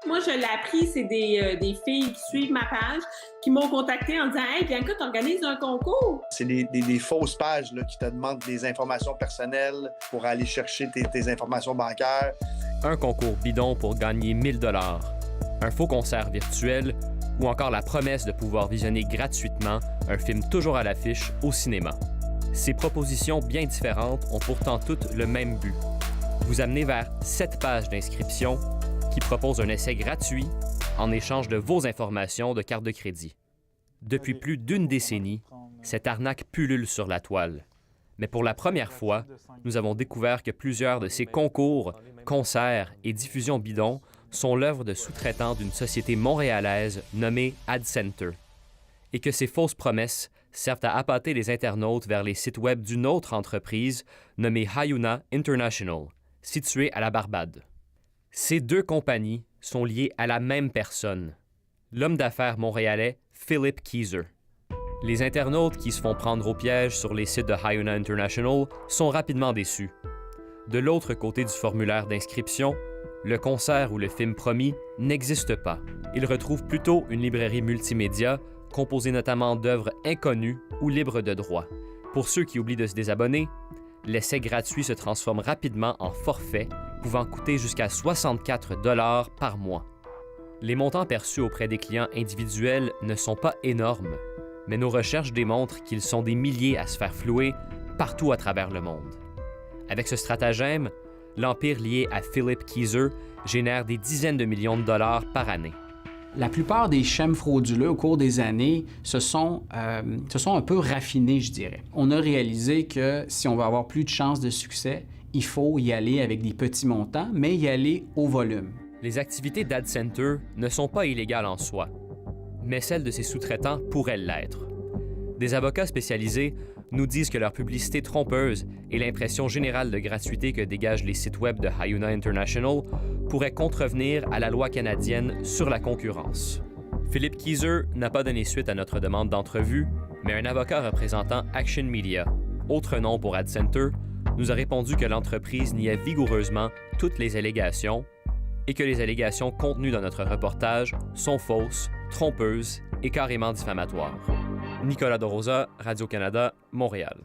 Moi, je l'ai appris, c'est des filles qui suivent ma page, qui m'ont contacté en disant « Hey, Bianca, t'organises un concours? » C'est des fausses pages là, qui te demandent des informations personnelles pour aller chercher tes informations bancaires. Un concours bidon pour gagner 1000 $, un faux concert virtuel ou encore la promesse de pouvoir visionner gratuitement un film toujours à l'affiche au cinéma. Ces propositions bien différentes ont pourtant toutes le même but: vous amener vers 7 pages d'inscription qui proposent un essai gratuit en échange de vos informations de carte de crédit. Depuis plus d'une décennie, cette arnaque pullule sur la toile. Mais pour la première fois, nous avons découvert que plusieurs de ces concours, concerts et diffusions bidons sont l'œuvre de sous-traitants d'une société montréalaise nommée AdCenter, et que ces fausses promesses servent à appâter les internautes vers les sites web d'une autre entreprise nommée Hayuna International, située à la Barbade. Ces deux compagnies sont liées à la même personne, l'homme d'affaires montréalais Philip Keyser. Les internautes qui se font prendre au piège sur les sites de Hayuna International sont rapidement déçus. De l'autre côté du formulaire d'inscription, le concert ou le film promis n'existe pas. Ils retrouvent plutôt une librairie multimédia composée notamment d'œuvres inconnues ou libres de droit. Pour ceux qui oublient de se désabonner, l'essai gratuit se transforme rapidement en forfait, pouvant coûter jusqu'à 64 $ par mois. Les montants perçus auprès des clients individuels ne sont pas énormes, mais nos recherches démontrent qu'ils sont des milliers à se faire flouer partout à travers le monde. Avec ce stratagème, l'empire lié à Philip Keyser génère des dizaines de millions de dollars par année. La plupart des schèmes frauduleux au cours des années se sont un peu raffinés, je dirais. On a réalisé que si on veut avoir plus de chances de succès, il faut y aller avec des petits montants, mais y aller au volume. Les activités d'AdCenter ne sont pas illégales en soi, mais celles de ses sous-traitants pourraient l'être. Des avocats spécialisés nous disent que leur publicité trompeuse et l'impression générale de gratuité que dégagent les sites web de Hayuna International pourraient contrevenir à la loi canadienne sur la concurrence. Philip Keyser n'a pas donné suite à notre demande d'entrevue, mais un avocat représentant Action Media, autre nom pour AdCenter, nous a répondu que l'entreprise niait vigoureusement toutes les allégations et que les allégations contenues dans notre reportage sont fausses, trompeuses et carrément diffamatoires. Nicolas De Rosa, Radio-Canada, Montréal.